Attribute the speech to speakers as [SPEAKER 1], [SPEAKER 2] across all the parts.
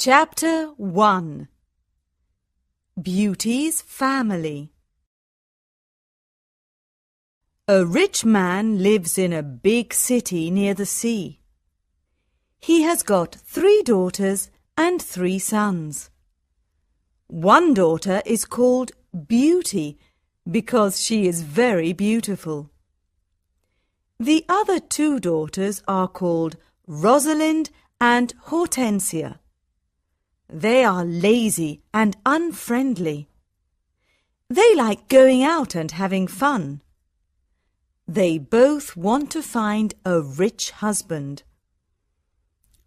[SPEAKER 1] Chapter 1 Beauty's Family. A rich man lives in a big city near the sea. He has got 3 daughters and 3 sons. One daughter is called Beauty because she is very beautiful. The other 2 daughters are called Rosalind and Hortensia. They are lazy and unfriendly. They like going out and having fun. They both want to find a rich husband.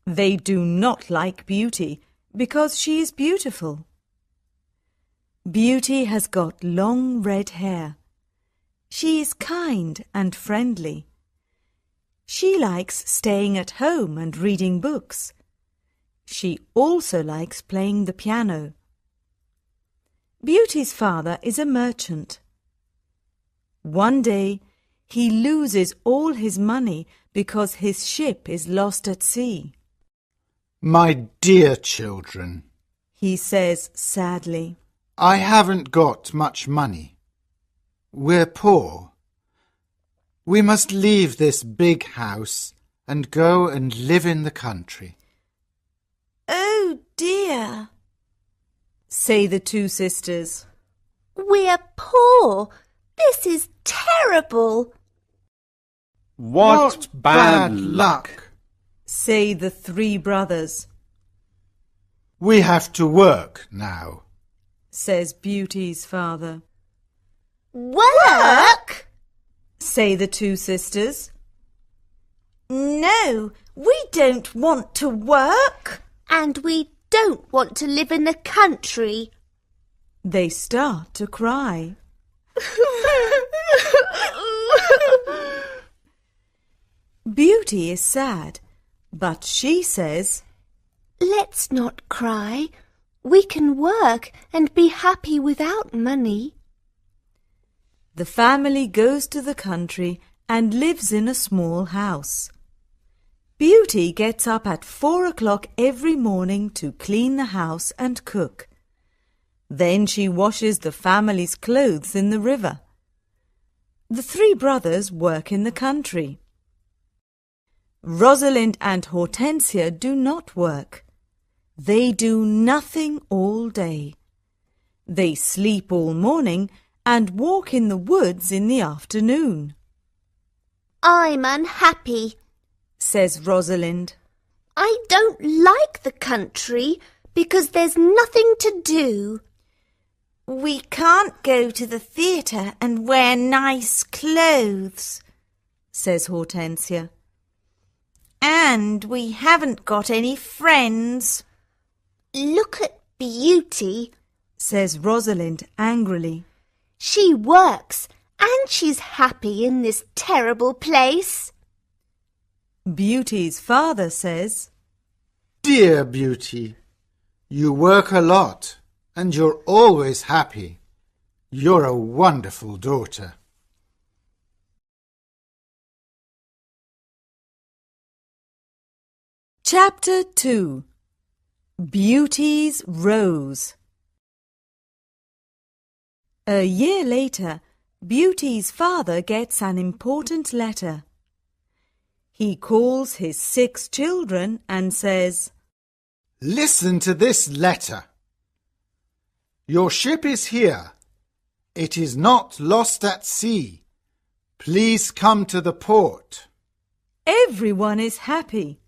[SPEAKER 1] They do not like Beauty because she is beautiful. Beauty has got long red hair. She is kind and friendly. She likes staying at home and reading books. She also likes playing the piano. Beauty's father is a merchant. One day, he loses all his money because his ship is lost at sea.
[SPEAKER 2] "My dear children,"
[SPEAKER 1] he says sadly,
[SPEAKER 2] "I haven't got much money. We're poor. We must leave this big house and go and live in the country."
[SPEAKER 3] "Oh dear,"
[SPEAKER 1] say the 2 sisters.
[SPEAKER 3] "We're poor. This is terrible."
[SPEAKER 4] What bad luck,
[SPEAKER 1] say the 3 brothers.
[SPEAKER 2] "We have to work now,"
[SPEAKER 1] says Beauty's father.
[SPEAKER 3] "Work?"
[SPEAKER 1] say the 2 sisters.
[SPEAKER 3] "No, we don't want to work. And we don't want to live in the country."
[SPEAKER 1] They start to cry. Beauty is sad, but she says,
[SPEAKER 3] "Let's not cry. We can work and be happy without money."
[SPEAKER 1] The family goes to the country and lives in a small house. Beauty gets up at 4 o'clock every morning to clean the house and cook. Then she washes the family's clothes in the river. The 3 brothers work in the country. Rosalind and Hortensia do not work. They do nothing all day. They sleep all morning and walk in the woods in the afternoon.
[SPEAKER 3] "I'm unhappy,"
[SPEAKER 1] says Rosalind.
[SPEAKER 3] "I don't like the country because there's nothing to do." "We can't go to the theatre and wear nice clothes," says Hortensia. "And we haven't got any friends." "Look at Beauty,"
[SPEAKER 1] says Rosalind angrily.
[SPEAKER 3] "She works and she's happy in this terrible place."
[SPEAKER 1] Beauty's father says,
[SPEAKER 2] "Dear Beauty, you work a lot and you're always happy. You're a wonderful daughter."
[SPEAKER 1] Chapter 2 Beauty's Rose. A year later, Beauty's father gets an important letter. He calls his 6 children and says,
[SPEAKER 2] "Listen to this letter. Your ship is here. It is not lost at sea. Please come to the port."
[SPEAKER 1] Everyone is happy.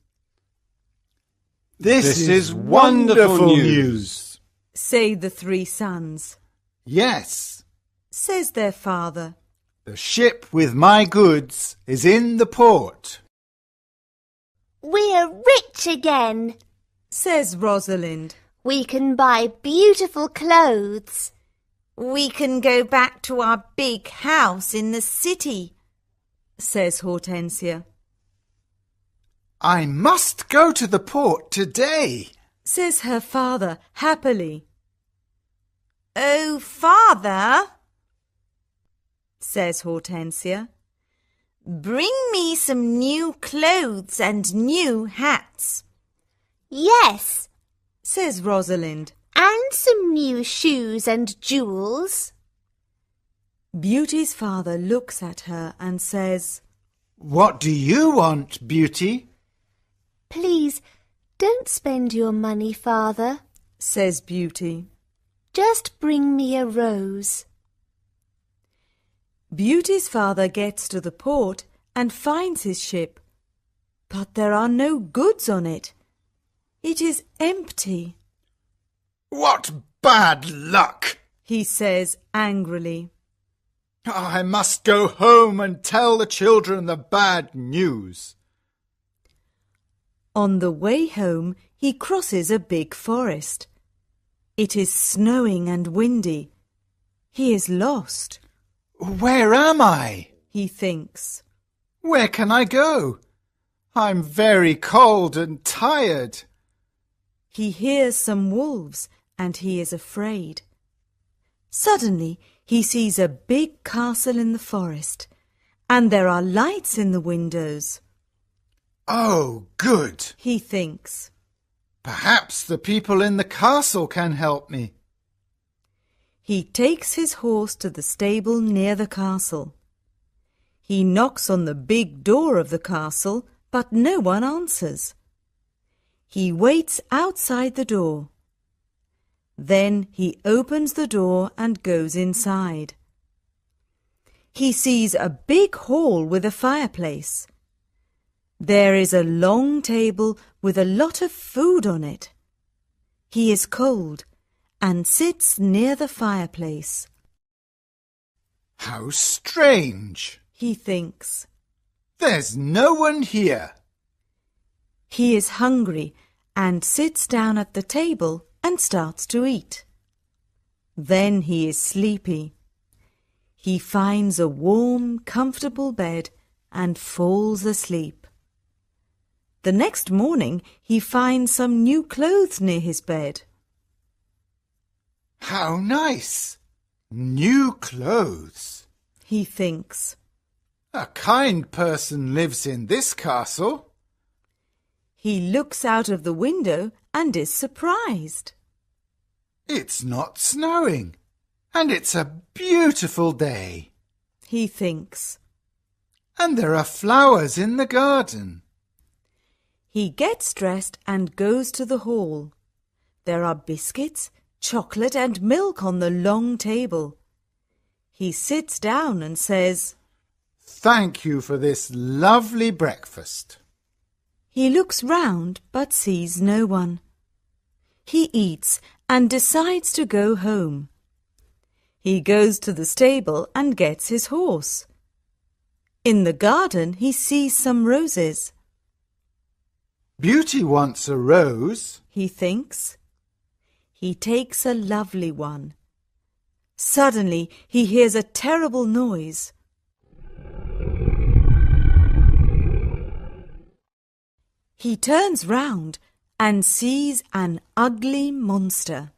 [SPEAKER 2] This is wonderful news,
[SPEAKER 1] say the 3 sons.
[SPEAKER 2] "Yes,
[SPEAKER 1] Says their father.
[SPEAKER 2] the ship with my goods is in the port."
[SPEAKER 3] "We're rich again,"
[SPEAKER 1] says Rosalind.
[SPEAKER 3] "We can buy beautiful clothes. We can go back to our big house in the city,"
[SPEAKER 1] says Hortensia.
[SPEAKER 2] "I must go to the port today,"
[SPEAKER 1] says her father happily.
[SPEAKER 3] "Oh, Father,"
[SPEAKER 1] says Hortensia,
[SPEAKER 3] "bring me some new clothes and new hats." "Yes,"
[SPEAKER 1] says Rosalind.
[SPEAKER 3] And some new shoes and jewels.
[SPEAKER 1] Beauty's father looks at her and says,
[SPEAKER 2] What do you want, Beauty?
[SPEAKER 3] Please, don't spend your money, Father.
[SPEAKER 1] says Beauty.
[SPEAKER 3] Just bring me a rose.
[SPEAKER 1] Beauty's father gets to the port and finds his ship, but there are no goods on it. It is empty,
[SPEAKER 2] What bad luck!
[SPEAKER 1] he says angrily.
[SPEAKER 2] I must go home and tell the children the bad news.
[SPEAKER 1] On the way home, he crosses a big forest. It is snowing and windy. He is lost,
[SPEAKER 2] Where am I?
[SPEAKER 1] he thinks.
[SPEAKER 2] Where can I go? I'm very cold and tired.
[SPEAKER 1] He hears some wolves and he is afraid. Suddenly, he sees a big castle in the forest, and there are lights in the windows.
[SPEAKER 2] Oh, good.
[SPEAKER 1] He thinks.
[SPEAKER 2] Perhaps the people in the castle can help me.
[SPEAKER 1] He takes his horse to the stable near the castle. He knocks on the big door of the castle, but no one answers. He waits outside the door. Then he opens the door and goes inside. He sees a big hall with a fireplace. There is a long table with a lot of food on it. He is cold and sits near the fireplace.
[SPEAKER 2] How strange.
[SPEAKER 1] He thinks.
[SPEAKER 2] There's no one here.
[SPEAKER 1] He is hungry and sits down at the table and starts to eat. Then he is sleepy. He finds a warm, comfortable bed and falls asleep. The next morning he finds some new clothes near his bed.
[SPEAKER 2] How nice. New clothes.
[SPEAKER 1] He thinks.
[SPEAKER 2] A kind person lives in this castle.
[SPEAKER 1] He looks out of the window and is surprised.
[SPEAKER 2] It's not snowing, and it's a beautiful day.
[SPEAKER 1] He thinks.
[SPEAKER 2] And there are flowers in the garden.
[SPEAKER 1] He gets dressed and goes to the hall. There are biscuits, chocolate and milk on the long table. He sits down and says,
[SPEAKER 2] Thank you for this lovely breakfast.
[SPEAKER 1] He looks round but sees no one. He eats and decides to go home. He goes to the stable and gets his horse. In the garden he sees some roses.
[SPEAKER 2] Beauty wants a rose.
[SPEAKER 1] He thinks. He takes a lovely one. Suddenly he hears a terrible noise. He turns round and sees an ugly monster.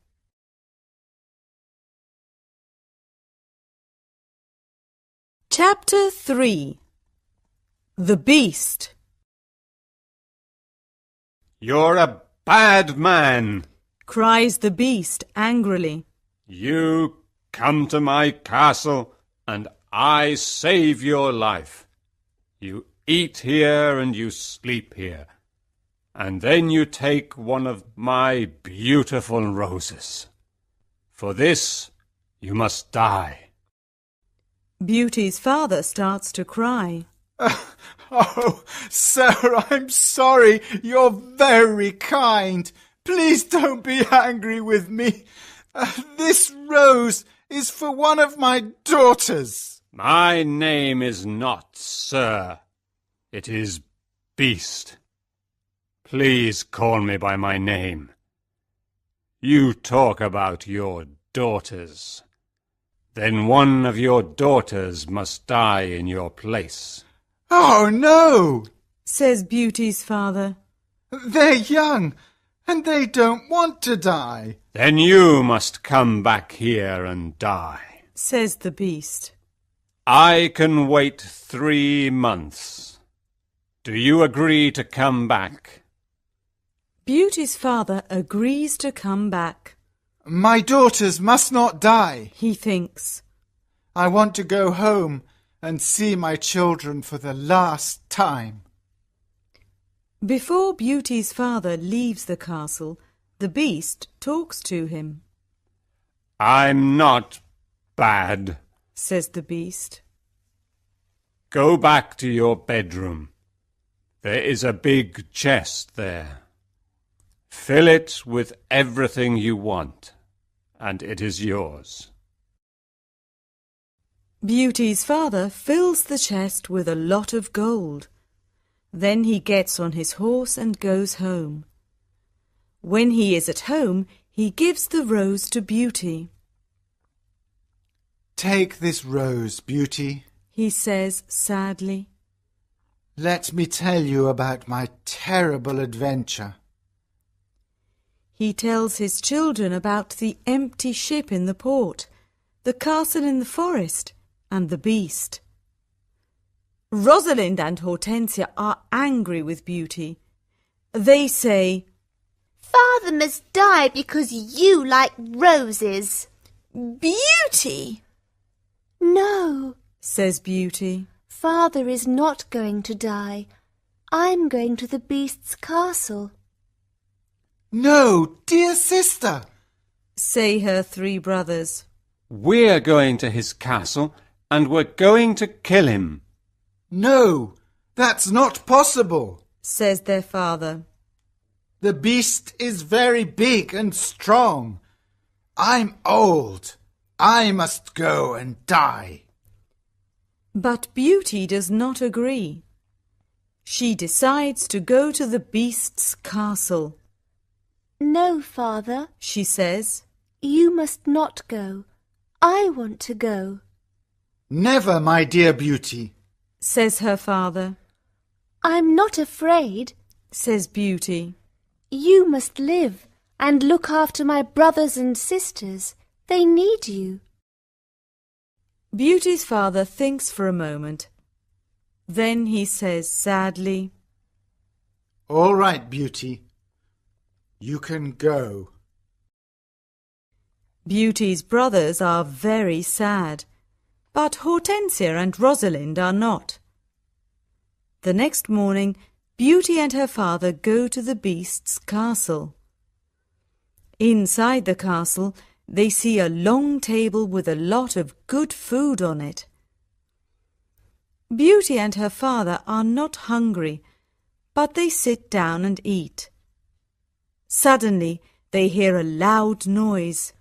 [SPEAKER 1] Chapter 3. The Beast.
[SPEAKER 5] You're a bad man,
[SPEAKER 1] Cries the beast angrily.
[SPEAKER 5] You come to my castle and I save your life. You eat here and you sleep here. And then you take one of my beautiful roses. For this you must die.
[SPEAKER 1] Beauty's father starts to cry.
[SPEAKER 2] Oh, sir, I'm sorry. You're very kind. Please don't be angry with me. This rose is for one of my daughters.
[SPEAKER 5] My name is not Sir. It is Beast. Please call me by my name. You talk about your daughters. Then one of your daughters must die in your place.
[SPEAKER 2] Oh, no,
[SPEAKER 1] Says Beauty's father.
[SPEAKER 2] they're young and they don't want to die.
[SPEAKER 5] Then you must come back here and die.
[SPEAKER 1] Says the beast.
[SPEAKER 5] I can wait 3 months. Do you agree to come back?
[SPEAKER 1] Beauty's father agrees to come back.
[SPEAKER 2] My daughters must not die.
[SPEAKER 1] He thinks.
[SPEAKER 2] I want to go home and see my children for the last time.
[SPEAKER 1] Before Beauty's father leaves the castle, the beast talks to him.
[SPEAKER 5] I'm not bad,
[SPEAKER 1] says the beast.
[SPEAKER 5] Go back to your bedroom. There is a big chest there. Fill it with everything you want, and it is yours.
[SPEAKER 1] Beauty's father fills the chest with a lot of gold. Then he gets on his horse and goes home. When he is at home, he gives the rose to Beauty.
[SPEAKER 2] Take this rose, Beauty,
[SPEAKER 1] he says sadly.
[SPEAKER 2] Let me tell you about my terrible adventure.
[SPEAKER 1] He tells his children about the empty ship in the port, the castle in the forest, and the beast. Rosalind and Hortensia are angry with Beauty. They say,
[SPEAKER 3] Father must die because you like roses.
[SPEAKER 1] Beauty!
[SPEAKER 3] No,
[SPEAKER 1] says Beauty.
[SPEAKER 3] Father is not going to die. I'm going to the beast's castle.
[SPEAKER 2] No, dear sister,
[SPEAKER 1] say her three brothers.
[SPEAKER 5] We're going to his castle, and we're going to kill him.
[SPEAKER 2] No, that's not possible,
[SPEAKER 1] says their father.
[SPEAKER 2] The beast is very big and strong. I'm old. I must go and die.
[SPEAKER 1] But Beauty does not agree. She decides to go to the beast's castle.
[SPEAKER 3] No, Father,
[SPEAKER 1] she says.
[SPEAKER 3] You must not go. I want to go.
[SPEAKER 2] Never, my dear Beauty,
[SPEAKER 1] says her father.
[SPEAKER 3] I'm not afraid,
[SPEAKER 1] says Beauty.
[SPEAKER 3] You must live and look after my brothers and sisters. They need you.
[SPEAKER 1] Beauty's father thinks for a moment. Then he says sadly,
[SPEAKER 2] All right, Beauty. You can go.
[SPEAKER 1] Beauty's brothers are very sad, but Hortensia and Rosalind are not. The next morning, Beauty and her father go to the beast's castle. Inside the castle, they see a long table with a lot of good food on it. Beauty and her father are not hungry, but they sit down and eat. Suddenly, they hear a loud noise.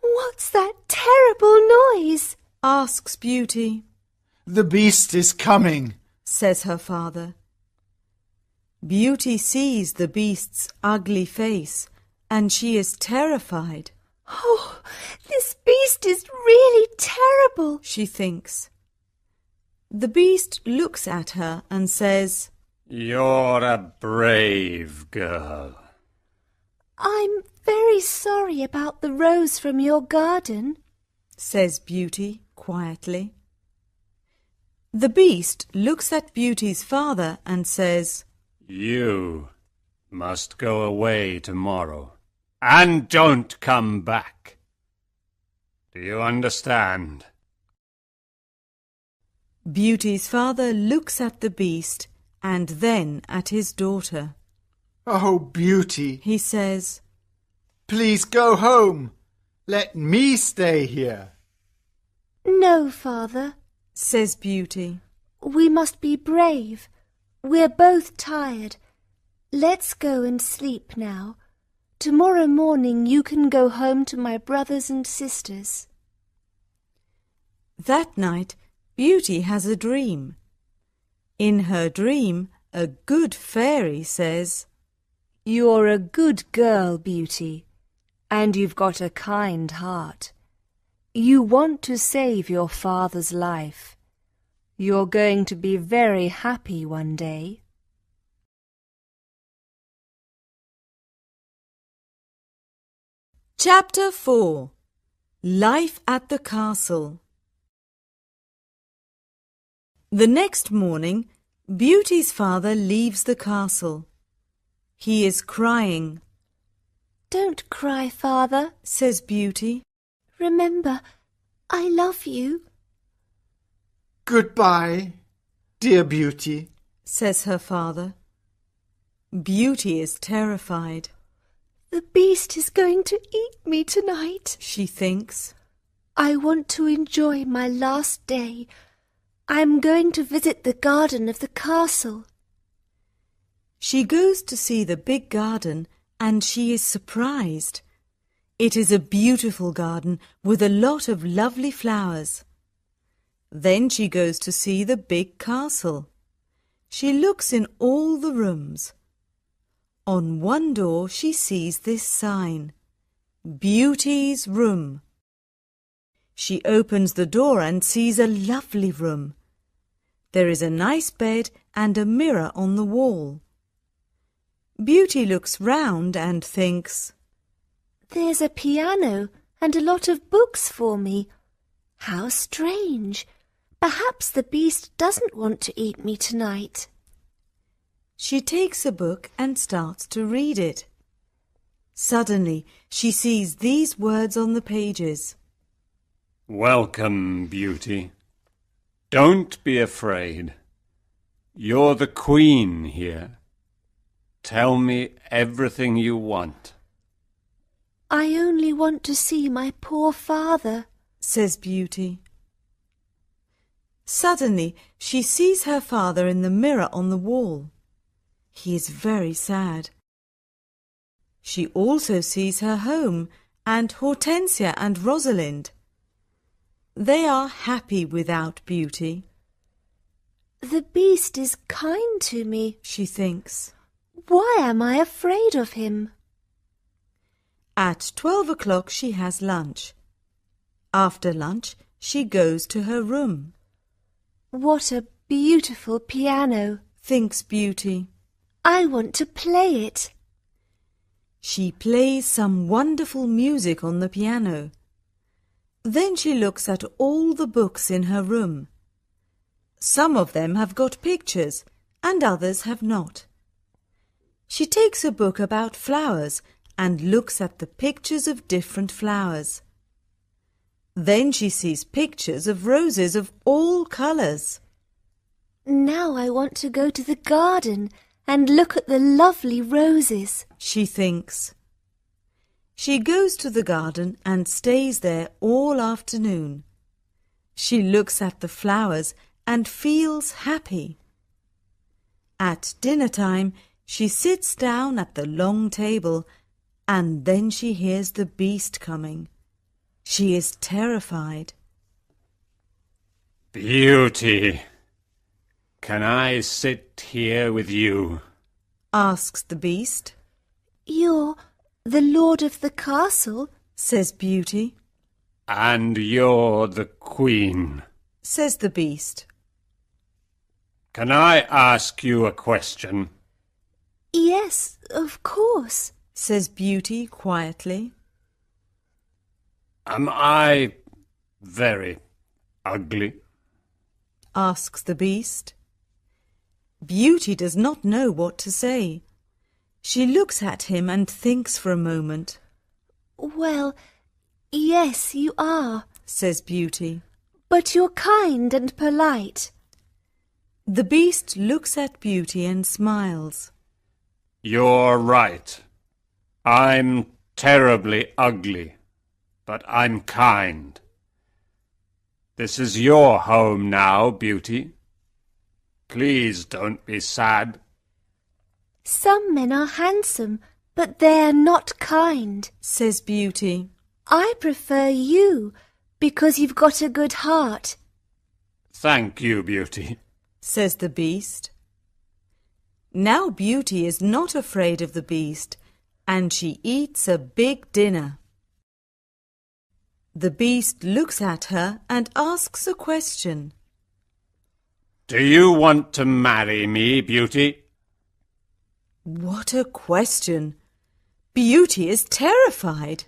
[SPEAKER 3] What's that terrible noise?
[SPEAKER 1] Asks Beauty.
[SPEAKER 2] The beast is coming,
[SPEAKER 1] says her father. Beauty sees the beast's ugly face, and she is terrified.
[SPEAKER 3] Oh, this beast is really terrible,
[SPEAKER 1] she thinks. The beast looks at her and says,
[SPEAKER 5] You're a brave girl.
[SPEAKER 3] I'm very sorry about the rose from your garden,
[SPEAKER 1] says Beauty quietly. The beast looks at Beauty's father and says,
[SPEAKER 5] You must go away tomorrow, and don't come back. Do you understand?
[SPEAKER 1] Beauty's father looks at the beast and then at his daughter.
[SPEAKER 2] Oh, Beauty,
[SPEAKER 1] He says,
[SPEAKER 2] please go home. Let me stay here.
[SPEAKER 3] No, Father,
[SPEAKER 1] says Beauty.
[SPEAKER 3] we must be brave. We're both tired. Let's go and sleep now. Tomorrow morning you can go home to my brothers and sisters.
[SPEAKER 1] That night, Beauty has a dream. In her dream, a good fairy says,
[SPEAKER 3] You're a good girl, Beauty, and you've got a kind heart. You want to save your father's life. You're going to be very happy one day.
[SPEAKER 1] Chapter 4. Life at the Castle. The next morning, Beauty's father leaves the castle. He is crying.
[SPEAKER 3] Don't cry, Father,
[SPEAKER 1] Says Beauty.
[SPEAKER 3] remember, I love you.
[SPEAKER 2] Goodbye, dear Beauty.
[SPEAKER 1] Says her father. Beauty is terrified.
[SPEAKER 3] The beast is going to eat me tonight.
[SPEAKER 1] She thinks.
[SPEAKER 3] I want to enjoy my last day. I'm going to visit the garden of the castle.
[SPEAKER 1] She goes to see the big garden and she is surprised. It is a beautiful garden with a lot of lovely flowers. Then she goes to see the big castle. She looks in all the rooms. On one door she sees this sign, Beauty's Room. She opens the door and sees a lovely room. There is a nice bed and a mirror on the wall. Beauty looks round and thinks,
[SPEAKER 3] There's a piano and a lot of books for me. How strange. Perhaps the beast doesn't want to eat me tonight.
[SPEAKER 1] She takes a book and starts to read it. Suddenly, she sees these words on the pages.
[SPEAKER 5] Welcome, Beauty. Don't be afraid. You're the queen here. Tell me everything you want.
[SPEAKER 3] I only want to see my poor father.
[SPEAKER 1] Says Beauty. Suddenly, she sees her father in the mirror on the wall. He is very sad. She also sees her home and Hortensia and Rosalind. They are happy without Beauty.
[SPEAKER 3] The beast is kind to me.
[SPEAKER 1] She thinks.
[SPEAKER 3] Why am I afraid of him?
[SPEAKER 1] At 12 o'clock she has lunch. After lunch, she goes to her room.
[SPEAKER 3] What a beautiful piano.
[SPEAKER 1] Thinks Beauty.
[SPEAKER 3] I want to play it.
[SPEAKER 1] She plays some wonderful music on the piano. Then she looks at all the books in her room. Some of them have got pictures and others have not. She takes a book about flowers and looks at the pictures of different flowers. Then she sees pictures of roses of all colours.
[SPEAKER 3] Now I want to go to the garden and look at the lovely roses.
[SPEAKER 1] She thinks. She goes to the garden and stays there all afternoon. She looks at the flowers and feels happy. At dinner time, she sits down at the long table and then she hears the beast coming. She is terrified.
[SPEAKER 5] Beauty, can I sit here with you?
[SPEAKER 1] Asks the beast.
[SPEAKER 3] You're the lord of the castle?
[SPEAKER 1] Says Beauty.
[SPEAKER 5] And you're the queen.
[SPEAKER 1] Says the beast.
[SPEAKER 5] Can I ask you a question?
[SPEAKER 3] Yes, of course.
[SPEAKER 1] Says Beauty quietly.
[SPEAKER 5] Am I very ugly?
[SPEAKER 1] Asks the beast. Beauty does not know what to say. She looks at him and thinks for a moment.
[SPEAKER 3] Well, yes, you are.
[SPEAKER 1] Says Beauty.
[SPEAKER 3] But you're kind and polite.
[SPEAKER 1] The beast looks at Beauty and smiles.
[SPEAKER 5] You're right. I'm terribly ugly, but I'm kind. This is your home now, Beauty. Please don't be sad.
[SPEAKER 3] Some men are handsome, but they're not kind.
[SPEAKER 1] Says Beauty.
[SPEAKER 3] I prefer you because you've got a good heart.
[SPEAKER 5] Thank you, Beauty.
[SPEAKER 1] Says the beast. Now Beauty is not afraid of the beast, and she eats a big dinner. The beast looks at her and asks a question.
[SPEAKER 5] Do you want to marry me, Beauty?
[SPEAKER 1] What a question! Beauty is terrified.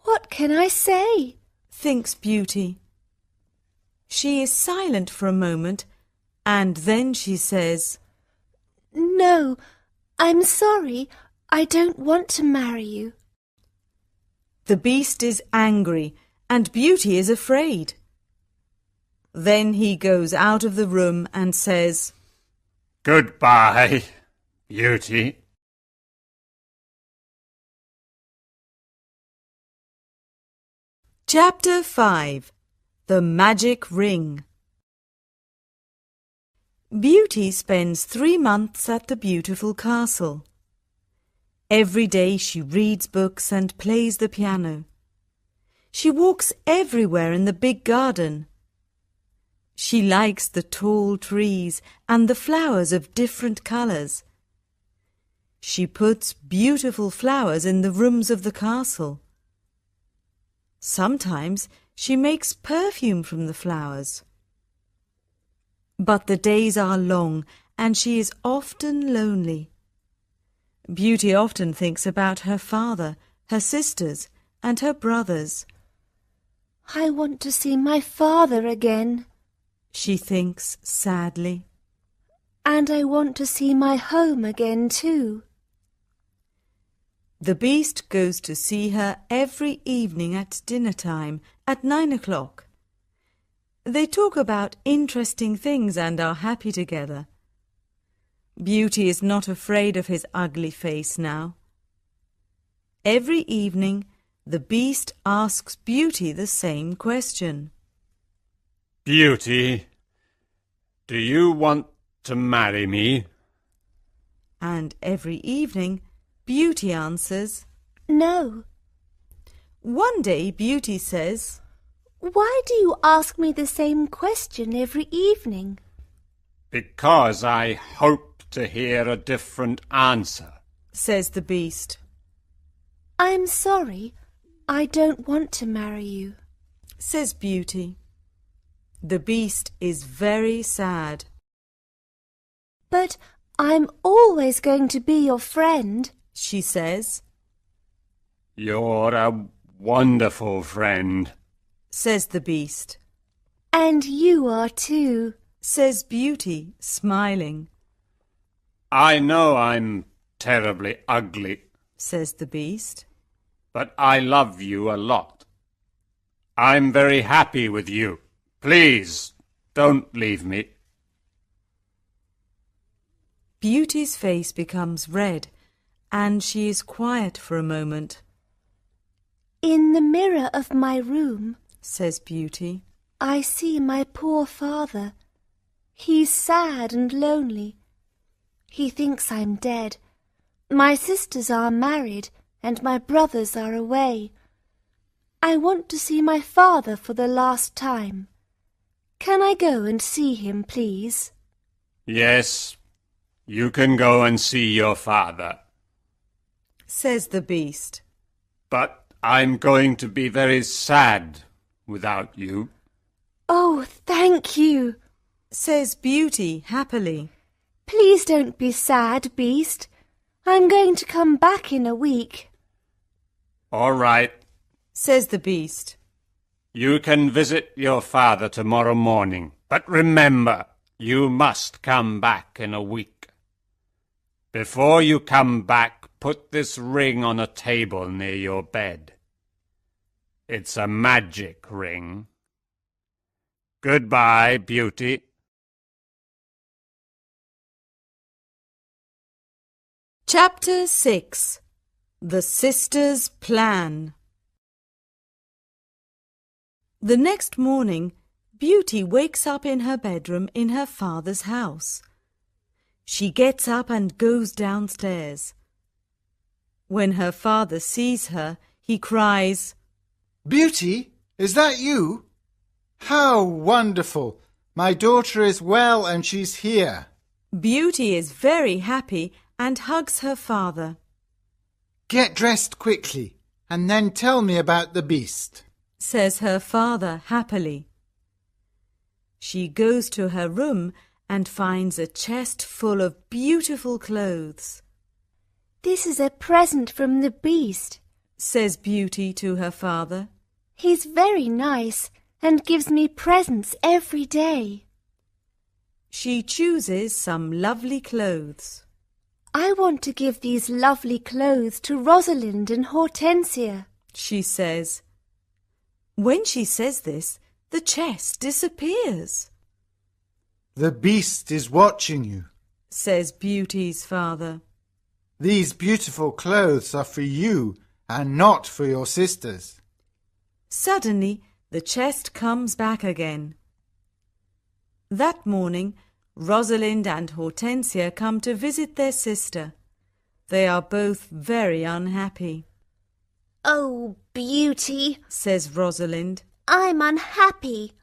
[SPEAKER 3] What can I say?
[SPEAKER 1] Thinks Beauty. She is silent for a moment And then she says,
[SPEAKER 3] No, I'm sorry. I don't want to marry you.
[SPEAKER 1] The Beast is angry and Beauty is afraid. Then he goes out of the room and says,
[SPEAKER 5] Goodbye, Beauty.
[SPEAKER 1] Chapter 5. The Magic Ring. Beauty spends 3 months at the beautiful castle. Every day she reads books and plays the piano. She walks everywhere in the big garden. She likes the tall trees and the flowers of different colours. She puts beautiful flowers in the rooms of the castle. Sometimes she makes perfume from the flowers. But the days are long and she is often lonely. Beauty often thinks about her father, her sisters, and her brothers.
[SPEAKER 3] I want to see my father again.
[SPEAKER 1] She thinks sadly.
[SPEAKER 3] And I want to see my home again too.
[SPEAKER 1] The Beast goes to see her every evening at dinner time at 9 o'clock. They talk about interesting things and are happy together. Beauty is not afraid of his ugly face now. Every evening, the Beast asks Beauty the same question.
[SPEAKER 5] Beauty, do you want to marry me?
[SPEAKER 1] And every evening, Beauty answers,
[SPEAKER 3] No.
[SPEAKER 1] One day Beauty says,
[SPEAKER 3] Why do you ask me the same question every evening?
[SPEAKER 5] Because I hope to hear a different answer,
[SPEAKER 1] says the Beast.
[SPEAKER 3] I'm sorry. I don't want to marry you,
[SPEAKER 1] says Beauty. The Beast is very sad.
[SPEAKER 3] But I'm always going to be your friend,
[SPEAKER 1] she says.
[SPEAKER 5] You're a wonderful friend,
[SPEAKER 1] says the Beast.
[SPEAKER 3] And you are too,
[SPEAKER 1] says Beauty, smiling.
[SPEAKER 5] I know I'm terribly ugly,
[SPEAKER 1] says the Beast.
[SPEAKER 5] but I love you a lot. I'm very happy with you. Please, don't leave me.
[SPEAKER 1] Beauty's face becomes red, and she is quiet for a moment.
[SPEAKER 3] In the mirror of my room,
[SPEAKER 1] says Beauty,
[SPEAKER 3] I see my poor father. He's sad and lonely. He thinks I'm dead. My sisters are married, and my brothers are away. I want to see my father for the last time. Can I go and see him, please?
[SPEAKER 5] Yes, you can go and see your father.
[SPEAKER 1] says the Beast.
[SPEAKER 5] But I'm going to be very sad without you.
[SPEAKER 3] Oh, thank you,
[SPEAKER 1] says Beauty happily.
[SPEAKER 3] Please don't be sad, Beast. I'm going to come back in a week.
[SPEAKER 5] All right,
[SPEAKER 1] says the Beast.
[SPEAKER 5] you can visit your father tomorrow morning. But remember, you must come back in a week. Before you come back, put this ring on a table near your bed. It's a magic ring. Goodbye, Beauty.
[SPEAKER 1] Chapter 6. The Sisters' Plan. The next morning, Beauty wakes up in her bedroom in her father's house. She gets up and goes downstairs. When her father sees her, he cries,
[SPEAKER 2] Beauty, is that you? How wonderful! My daughter is well and she's here.
[SPEAKER 1] Beauty is very happy and hugs her father.
[SPEAKER 2] Get dressed quickly and then tell me about the Beast,
[SPEAKER 1] says her father happily. She goes to her room and finds a chest full of beautiful clothes.
[SPEAKER 3] This is a present from the Beast,
[SPEAKER 1] says Beauty to her father.
[SPEAKER 3] He's very nice and gives me presents every day.
[SPEAKER 1] She chooses some lovely clothes.
[SPEAKER 3] I want to give these lovely clothes to Rosalind and Hortensia,
[SPEAKER 1] she says. When she says this, the chest disappears.
[SPEAKER 2] The beast is watching you,
[SPEAKER 1] says Beauty's father.
[SPEAKER 2] These beautiful clothes are for you and not for your sisters.
[SPEAKER 1] Suddenly, the chest comes back again. That morning, Rosalind and Hortensia come to visit their sister. They are both very unhappy.
[SPEAKER 3] Oh, Beauty,
[SPEAKER 1] says Rosalind.
[SPEAKER 3] I'm unhappy.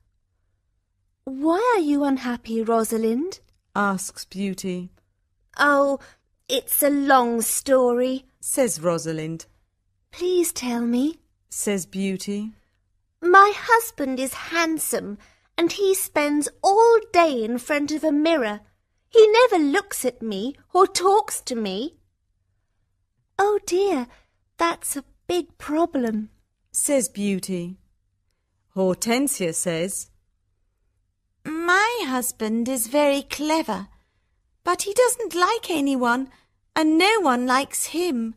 [SPEAKER 3] Why are you unhappy, Rosalind?
[SPEAKER 1] asks Beauty.
[SPEAKER 3] Oh, it's a long story,
[SPEAKER 1] says Rosalind.
[SPEAKER 3] Please tell me,
[SPEAKER 1] says Beauty.
[SPEAKER 3] My husband is handsome and he spends all day in front of a mirror. He never looks at me or talks to me. Oh dear, that's a big problem,
[SPEAKER 1] says Beauty. Hortensia says,
[SPEAKER 3] My husband is very clever, but he doesn't like anyone and no one likes him.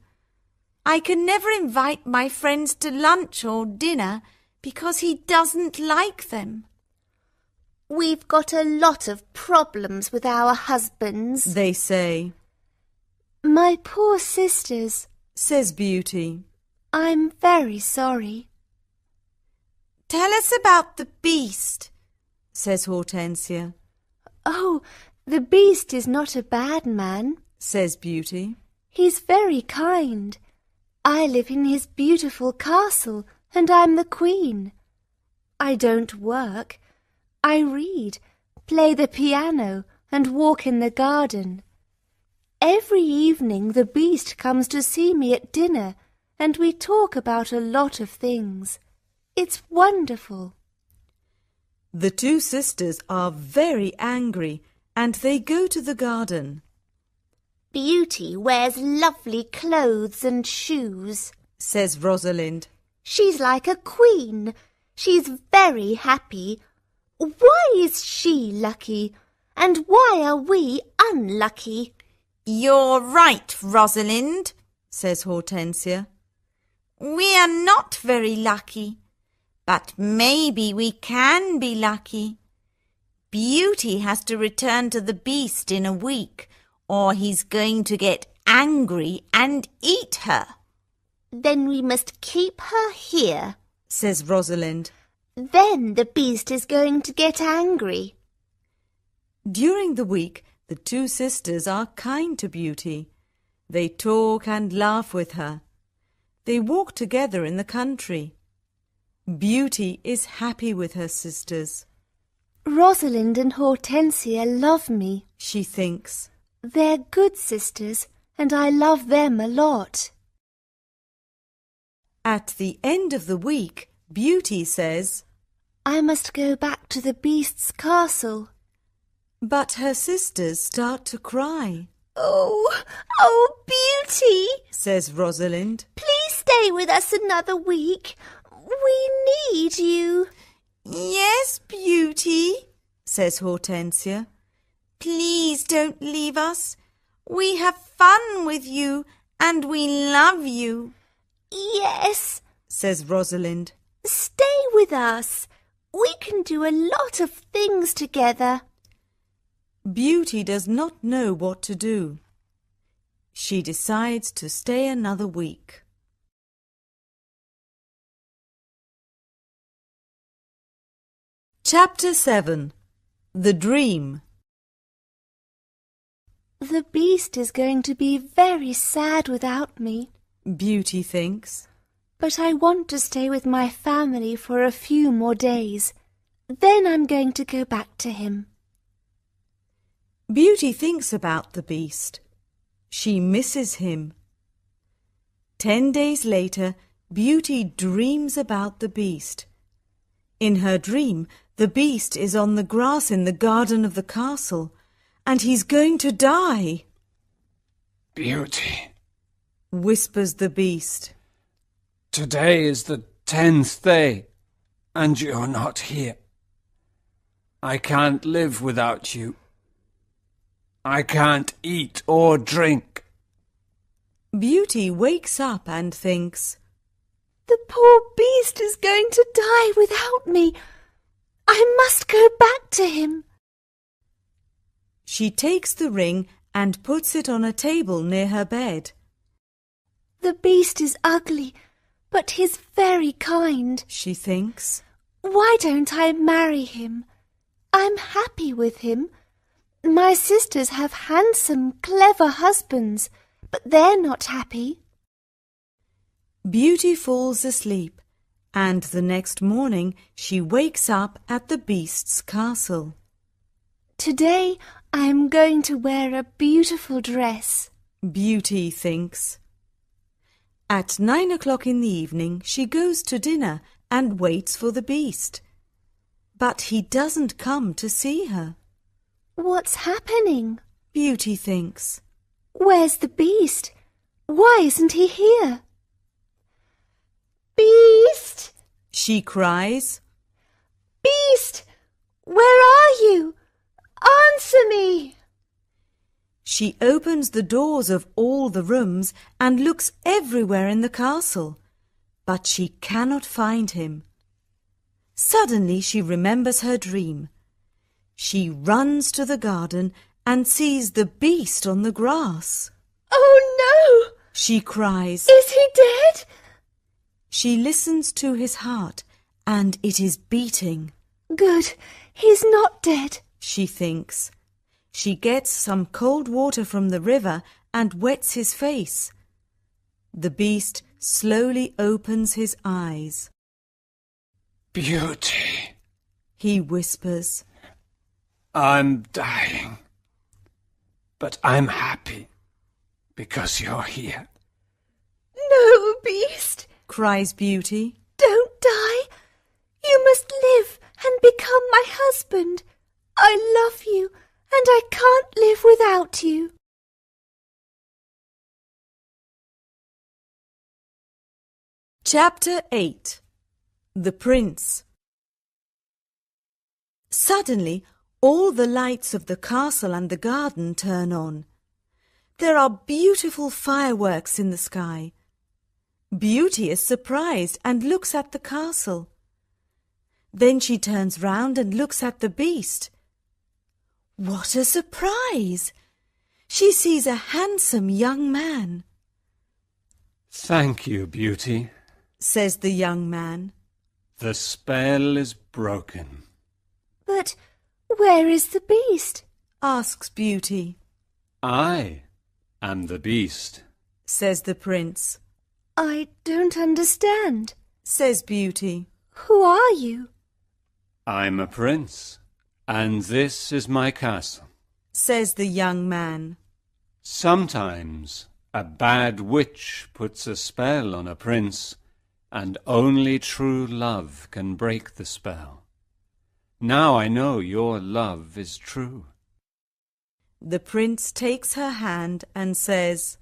[SPEAKER 3] I can never invite my friends to lunch or dinner because he doesn't like them. We've got a lot of problems with our husbands,
[SPEAKER 1] they say.
[SPEAKER 3] My poor sisters,
[SPEAKER 1] says Beauty.
[SPEAKER 3] I'm very sorry. Tell us about the beast,
[SPEAKER 1] says Hortensia.
[SPEAKER 3] Oh, the beast is not a bad man,
[SPEAKER 1] says Beauty.
[SPEAKER 3] He's very kind. I live in his beautiful castle and I'm the queen. I don't work. I read, play the piano and walk in the garden. Every evening the beast comes to see me at dinner and we talk about a lot of things. It's wonderful.
[SPEAKER 1] The two sisters are very angry and they go to the garden.
[SPEAKER 3] Beauty wears lovely clothes and shoes,
[SPEAKER 1] says Rosalind.
[SPEAKER 3] She's like a queen. She's very happy. Why is she lucky? And why are we unlucky?
[SPEAKER 6] You're right, Rosalind,
[SPEAKER 1] says Hortensia.
[SPEAKER 6] We are not very lucky, but maybe we can be lucky. Beauty has to return to the beast in a week, or he's going to get angry and eat her.
[SPEAKER 3] Then we must keep her here,
[SPEAKER 1] says Rosalind.
[SPEAKER 3] Then the beast is going to get angry.
[SPEAKER 1] During the week, the two sisters are kind to Beauty. They talk and laugh with her. They walk together in the country. Beauty is happy with her sisters.
[SPEAKER 3] Rosalind and Hortensia love me,
[SPEAKER 1] she thinks.
[SPEAKER 3] They're good sisters, and I love them a lot.
[SPEAKER 1] At the end of the week, Beauty says,
[SPEAKER 3] I must go back to the beast's castle.
[SPEAKER 1] But her sisters start to cry.
[SPEAKER 3] Oh, Beauty,
[SPEAKER 1] says Rosalind.
[SPEAKER 3] Please stay with us another week. We need you.
[SPEAKER 6] Yes, Beauty,
[SPEAKER 1] says Hortensia.
[SPEAKER 6] Please don't leave us. We have fun with you and we love you.
[SPEAKER 3] Yes,
[SPEAKER 1] says Rosalind.
[SPEAKER 3] Stay with us. We can do a lot of things together.
[SPEAKER 1] Beauty does not know what to do. She decides to stay another week. Chapter 7. The Dream.
[SPEAKER 3] The beast is going to be very sad without me,
[SPEAKER 1] Beauty thinks.
[SPEAKER 3] But I want to stay with my family for a few more days. Then I'm going to go back to him.
[SPEAKER 1] Beauty thinks about the beast. She misses him. 10 days later, Beauty dreams about the beast. In her dream, the beast is on the grass in the garden of the castle, and he's going to die.
[SPEAKER 5] Beauty,
[SPEAKER 1] whispers the beast.
[SPEAKER 5] Today is the 10th day, and you're not here. I can't live without you. I can't eat or drink.
[SPEAKER 1] Beauty wakes up and thinks,
[SPEAKER 3] The poor beast is going to die without me. I must go back to him.
[SPEAKER 1] She takes the ring and puts it on a table near her bed.
[SPEAKER 3] The beast is ugly, but he's very kind.
[SPEAKER 1] She thinks,
[SPEAKER 3] Why don't I marry him? I'm happy with him. My sisters have handsome, clever husbands, but they're not happy.
[SPEAKER 1] Beauty falls asleep, and the next morning she wakes up at the beast's castle.
[SPEAKER 3] Today I am going to wear a beautiful dress.
[SPEAKER 1] Beauty thinks. At 9 o'clock in the evening she goes to dinner and waits for the beast. But he doesn't come to see her.
[SPEAKER 3] What's happening?
[SPEAKER 1] Beauty thinks.
[SPEAKER 3] Where's the beast? Why isn't he here? Beast!
[SPEAKER 1] She cries.
[SPEAKER 3] Beast! Where are you? Answer me!
[SPEAKER 1] She opens the doors of all the rooms and looks everywhere in the castle, but she cannot find him. Suddenly she remembers her dream. She runs to the garden and sees the beast on the grass.
[SPEAKER 3] Oh no!
[SPEAKER 1] She cries.
[SPEAKER 3] Is he dead?
[SPEAKER 1] She listens to his heart and it is beating.
[SPEAKER 3] Good, he's not dead.
[SPEAKER 1] She thinks. She gets some cold water from the river and wets his face. The beast slowly opens his eyes.
[SPEAKER 5] Beauty,
[SPEAKER 1] He whispers.
[SPEAKER 5] I'm dying. But I'm happy because you're here.
[SPEAKER 3] No, Beast,
[SPEAKER 1] Cries Beauty.
[SPEAKER 3] don't die. You must live and become my husband. I love you and I can't live without you.
[SPEAKER 1] Chapter 8. The Prince. Suddenly, all the lights of the castle and the garden turn on. There are beautiful fireworks in the sky. Beauty is surprised and looks at the castle. Then she turns round and looks at the beast. What a surprise! She sees a handsome young man.
[SPEAKER 5] Thank you, Beauty.
[SPEAKER 1] Says the young man.
[SPEAKER 5] The spell is broken.
[SPEAKER 3] But where is the beast?
[SPEAKER 1] Asks Beauty.
[SPEAKER 5] I am the beast.
[SPEAKER 1] Says the prince.
[SPEAKER 3] I don't understand.
[SPEAKER 1] Says Beauty.
[SPEAKER 3] Who are you?
[SPEAKER 5] I'm a prince, and this is my castle.
[SPEAKER 1] Says the young man.
[SPEAKER 5] Sometimes a bad witch puts a spell on a prince, and only true love can break the spell. Now I know your love is true.
[SPEAKER 1] The prince takes her hand and says,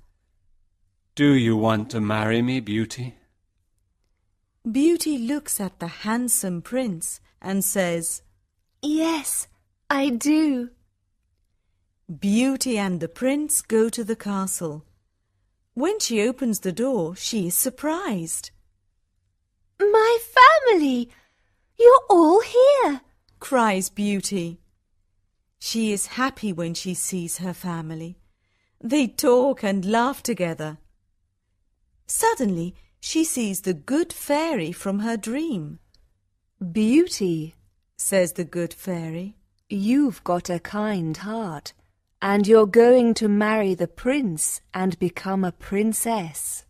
[SPEAKER 5] Do you want to marry me, Beauty?
[SPEAKER 1] Beauty looks at the handsome prince and says,
[SPEAKER 3] Yes, I do.
[SPEAKER 1] Beauty and the prince go to the castle. When she opens the door, she is surprised.
[SPEAKER 3] My family! You're all here.
[SPEAKER 1] Cries Beauty. She is happy when she sees her family. They talk and laugh together. Suddenly, she sees the good fairy from her dream.
[SPEAKER 7] Beauty,
[SPEAKER 1] Says the good fairy.
[SPEAKER 7] you've got a kind heart, and you're going to marry the prince and become a princess.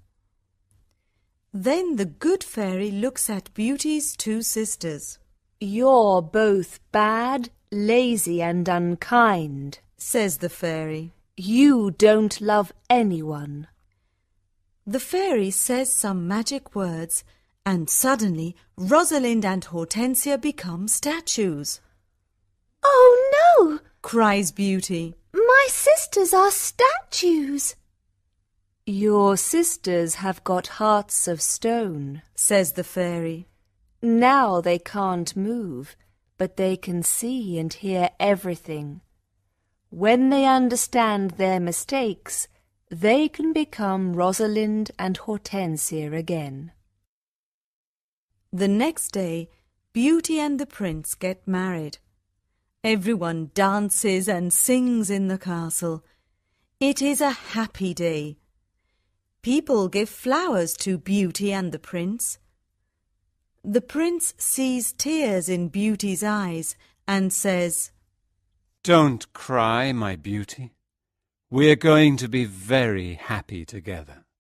[SPEAKER 1] Then the good fairy looks at Beauty's two sisters.
[SPEAKER 7] You're both bad, lazy and unkind.
[SPEAKER 1] Says the fairy.
[SPEAKER 7] You don't love anyone.
[SPEAKER 1] The fairy says some magic words, and suddenly Rosalind and Hortensia become statues.
[SPEAKER 3] Oh no!
[SPEAKER 1] Cries Beauty.
[SPEAKER 3] My sisters are statues.
[SPEAKER 7] Your sisters have got hearts of stone.
[SPEAKER 1] Says the fairy.
[SPEAKER 7] Now they can't move, but they can see and hear everything. When they understand their mistakes, they can become Rosalind and Hortensia again.
[SPEAKER 1] The next day, Beauty and the Prince get married. Everyone dances and sings in the castle. It is a happy day. People give flowers to Beauty and the Prince. The Prince sees tears in Beauty's eyes and says,
[SPEAKER 5] "Don't cry, my beauty. We're going to be very happy together."